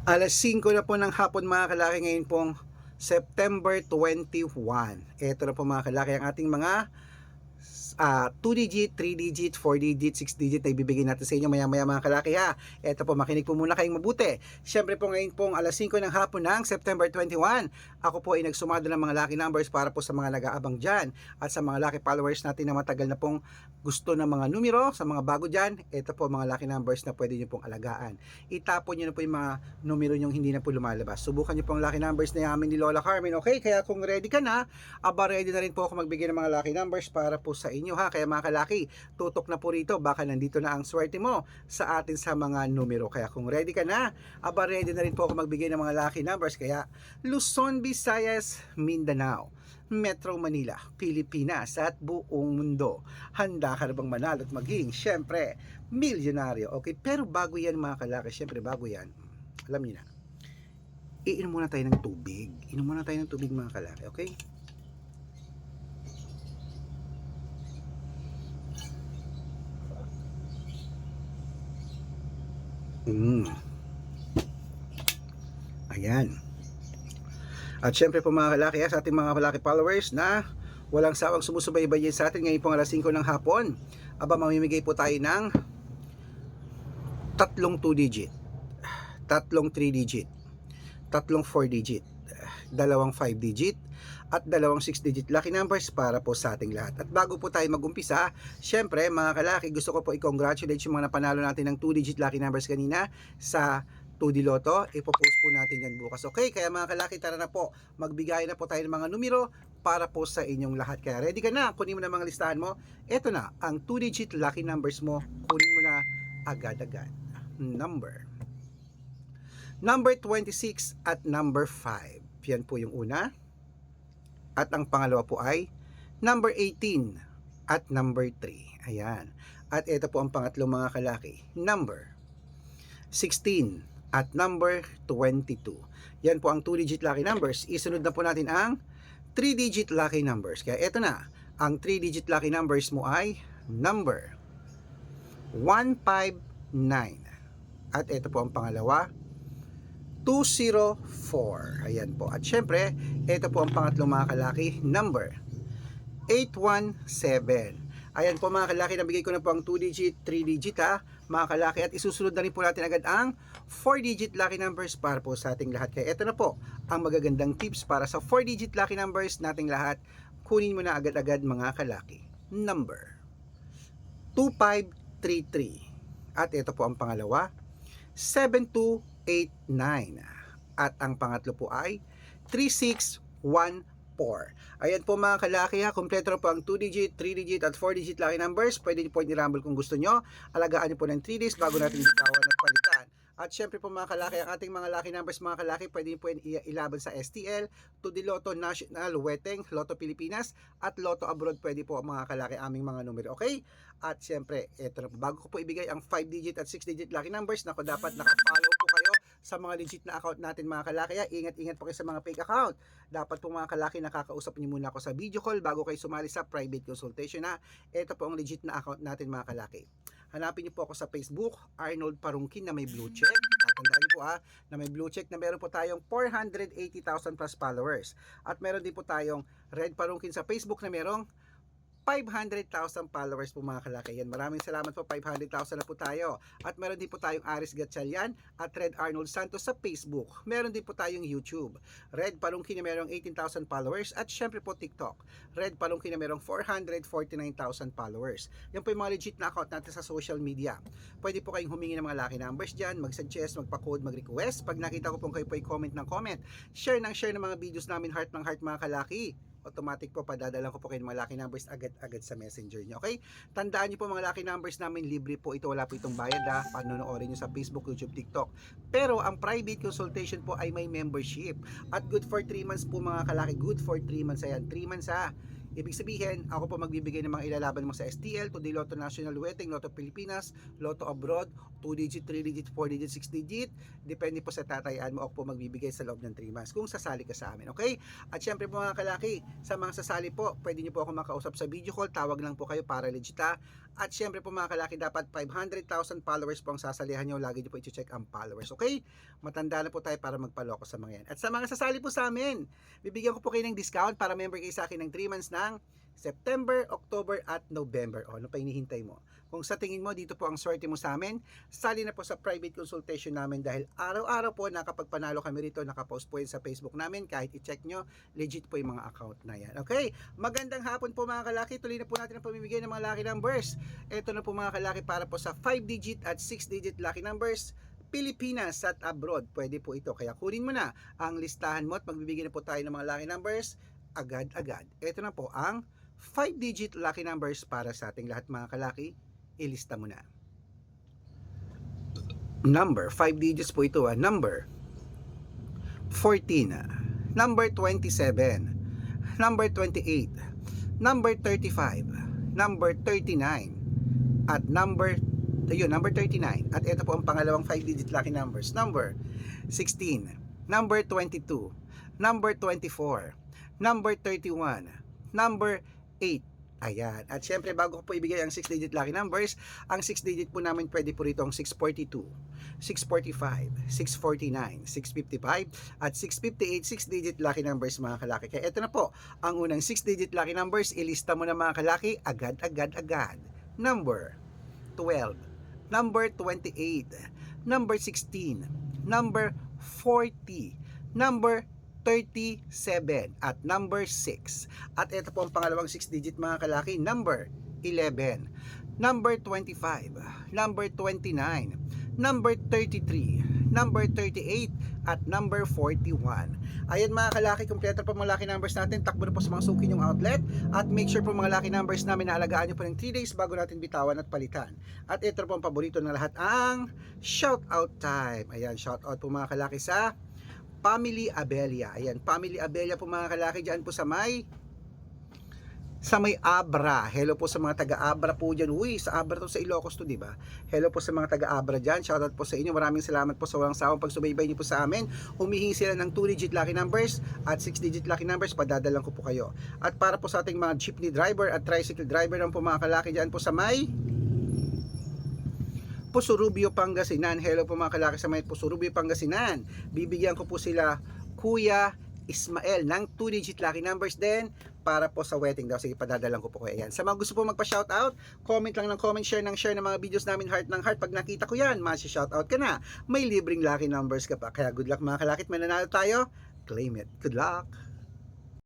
Alas 5 na po ng hapon mga kalaki, ngayon pong September 21. Ito na po mga kalaki ang ating mga 2 digit, 3 digit, 4 digit, 6 digit na ibibigay natin sa inyo maya maya mga kalaki ha. Ito po, makinig po muna kayong mabuti. Siyempre po ngayon pong alas 5 ng hapon ng September 21, ako po ay nagsumado ng mga lucky numbers para po sa mga nag-aabang dyan at sa mga lucky followers natin na matagal na pong gusto ng mga numero, sa mga bago dyan, ito po mga lucky numbers na pwede nyo pong alagaan. Itapon nyo na po yung mga numero nyo hindi na po lumalabas. Subukan nyo pong lucky numbers na yamin ni Lola Carmen, okay? Kaya kung ready ka na, ready na rin po ako magbigay ng mga lucky numbers para po sa inyo ha. Kaya mga kalaki, tutok na po rito, baka nandito na ang swerte mo sa atin sa mga numero. Kaya kung ready ka na, ready na rin po ako magbigay ng mga lucky numbers. Kaya Luzon, Visayas, Mindanao, Metro Manila, Pilipinas at buong mundo, handa ka na bang manalo at maging syempre milyonaryo? Okay, pero bago yan mga kalaki, syempre bago yan, alam niyo na, iinom muna tayo ng tubig. Inom muna tayo ng tubig mga kalaki, okay? Ayan. At syempre po mga kalaki, sa ating mga kalaki followers na walang sawang sumusubaybay sa atin ngayon pong alas 5 ng hapon, mamimigay po tayo ng tatlong 2 digit, tatlong 3 digit, tatlong 4 digit, dalawang 5 digit, at dalawang 6 digit lucky numbers para po sa ating lahat. At bago po tayo mag-umpisa, syempre mga kalaki, gusto ko po i-congratulate yung mga napanalo natin ng 2 digit lucky numbers kanina sa 2D Lotto. Ipopost po natin yan bukas. Okay, kaya mga kalaki, tara na po, magbigay na po tayo ng mga numero para po sa inyong lahat. Kaya ready ka na, kunin mo na mga listahan mo. Ito na, ang 2 digit lucky numbers mo, kunin mo na agad-agad. Number 26 at number 5. Yan po yung una. At ang pangalawa po ay number 18 at number 3. Ayan. At ito po ang pangatlong mga kalaki, number 16 at number 22. Yan po ang 2-digit lucky numbers. Isunod na po natin ang 3-digit lucky numbers. Kaya ito na, ang 3-digit lucky numbers mo ay number 159. At ito po ang pangalawa, 204. Ayan po. At syempre, ito po ang pangatlong mga kalaki, number 817. Ayan po mga kalaki, nabigay ko na po ang 2-digit, 3-digit ha, mga kalaki. At isusunod na rin po natin agad ang 4-digit lucky numbers para po sa ating lahat. Kaya ito na po ang magagandang tips para sa 4-digit lucky numbers nating lahat. Kunin mo na agad-agad mga kalaki. Number 2533. At ito po ang pangalawa, 7289. At ang pangatlo po ay 3614. Ayan po mga kalaki ha, kompleto na po ang 2-digit, 3-digit at 4-digit lucky numbers. Pwede niyo po i-rumble kung gusto nyo. Alagaan niyo po ng 3 days bago natin bitawan at palitan. At syempre po mga kalaki, ang ating mga lucky numbers mga kalaki, pwede niyo po ilaban sa STL, 2D Lotto National, Weteng, Lotto Pilipinas at Lotto Abroad. Pwede po mga kalaki aming mga numero, okay? At syempre, eto na po, bago ko po ibigay ang 5-digit at 6-digit lucky numbers, nako dapat naka-follow po kayo sa mga legit na account natin mga kalaki. Ingat-ingat po kayo sa mga fake account. Dapat po mga kalaki, nakakausap niyo muna ako sa video call bago kayo sumali sa private consultation ha. Ito po ang legit na account natin mga kalaki. Hanapin niyo po ako sa Facebook, Arnold Parungkin na may blue check. Tandaan niyo po na may blue check na meron po tayong 480,000 plus followers. At meron din po tayong Red Parungkin sa Facebook na merong 500,000 followers po mga kalaki. Yan, maraming salamat po, 500,000 na po tayo. At meron din po tayong Aris Gatchalian at Red Arnold Santos sa Facebook. Meron din po tayong YouTube, Red Palungkin na merong 18,000 followers. At syempre po TikTok, Red Palungkin na merong 449,000 followers. Yan po yung mga legit na account natin sa social media. Pwede po kayong humingi ng mga lucky numbers dyan, mag-suggest, magpa-code, mag-request. Pag nakita ko po kayo po i-comment ng comment, share ng mga videos namin, heart ng heart mga kalaki, automatic po padadalan ko po kayo ng mga lucky numbers agad-agad sa messenger nyo, okay? Tandaan nyo po mga lucky numbers namin, libre po ito, wala po itong bayad panonoorin nyo sa Facebook, YouTube, TikTok. Pero ang private consultation po ay may membership at good for 3 months po mga kalaki, good for 3 months. Ayan, 3 months Ibig sabihin, ako po magbibigay ng mga ilalaban mo sa STL, Today Lotto National Wedding, Lotto Pilipinas, Lotto Abroad, 2 digit, 3 digit, 4 digit, 6 digit. Depende po sa tatayaan mo, ako po magbibigay sa loob ng 3 months kung sasali ka sa amin, okay? At syempre po mga kalaki, sa mga sasali po, pwede niyo po ako makausap sa video call, tawag lang po kayo para legit ha. At syempre po mga kalaki, dapat 500,000 followers po ang sasalihan nyo. Lagi nyo po i-check ang followers, okay? Matanda na po tayo para magpaloko sa mga yan. At sa mga sasali po sa amin, bibigyan ko po kayo ng discount para member kayo sa akin ng 3 months ng September, October at November. O, ano pa hinihintay mo? Kung sa tingin mo dito po ang swerte mo sa amin, sali na po sa private consultation namin dahil araw-araw po nakapagpanalo kami rito, nakapost po yun sa Facebook namin, kahit i-check nyo, legit po yung mga account na yan. Okay? Magandang hapon po mga kalaki, tuloy na po natin ang pamimigay ng mga lucky numbers. Ito na po mga kalaki para po sa 5 digit at 6 digit lucky numbers, Pilipinas at abroad. Pwede po ito. Kaya kunin mo na ang listahan mo at magbibigay na po tayo ng mga lucky numbers agad-agad. Ito na po ang 5 digit lucky numbers para sa ating lahat mga kalaki. Ilista mo na. Number, 5 digits po ito. Number 14, number 27, number 28, number 35, number 39, at number 39. At ito po ang pangalawang 5 digit lucky numbers. Number 16, number 22, number 24, number 31, number 8. Ayan. At syempre bago ko po ibigay ang 6 digit lucky numbers, ang 6 digit po namin pwede po rito ang 642, 645, 649, 655 at 658, 6 digit lucky numbers mga kalaki. Kaya ito na po ang unang 6 digit lucky numbers. Ilista mo na mga kalaki agad. Number 12, number 28, number 16, number 40, number 37 at number 6. At ito po ang pangalawang 6 digit mga kalaki, number 11, number 25, number 29, number 33, number 38 at number 41. Ayan mga kalaki, kompleto po mga lucky numbers natin. Takbo na po sa mga suki yung outlet at make sure po mga lucky numbers namin na alagaan nyo po ng 3 days bago natin bitawan at palitan. At ito po ang paborito ng lahat, ang shout out time. Ayan, shout out po mga kalaki sa Family Abella. Ayan, Family Abella po mga kalaki, dyan po sa may Abra. Hello po sa mga taga-Abra po dyan. Uy, sa Abra to, sa Ilocos to, diba? Hello po sa mga taga-Abra dyan. Shoutout po sa inyo. Maraming salamat po sa walang sawang pagsubaybay niyo po sa amin. Humihingi sila ng 2 digit lucky numbers at 6 digit lucky numbers. Padadalan ko po kayo. At para po sa ating mga jeepney driver at tricycle driver ng po mga kalaki dyan po sa may Pusurubio, Pangasinan. Hello po mga kalaki sa may Pusurubio, Pangasinan. Bibigyan ko po sila Kuya Ismael ng 2 digit lucky numbers din para po sa wedding daw. Sige, padadalan ko po kayo. Ayan. Sa mga gusto po magpa-shoutout, comment lang ng comment, share ng mga videos namin, heart ng heart. Pag nakita ko yan, masi-shoutout ka na. May libreng lucky numbers ka pa. Kaya good luck mga kalakit, mananalo tayo. Claim it. Good luck!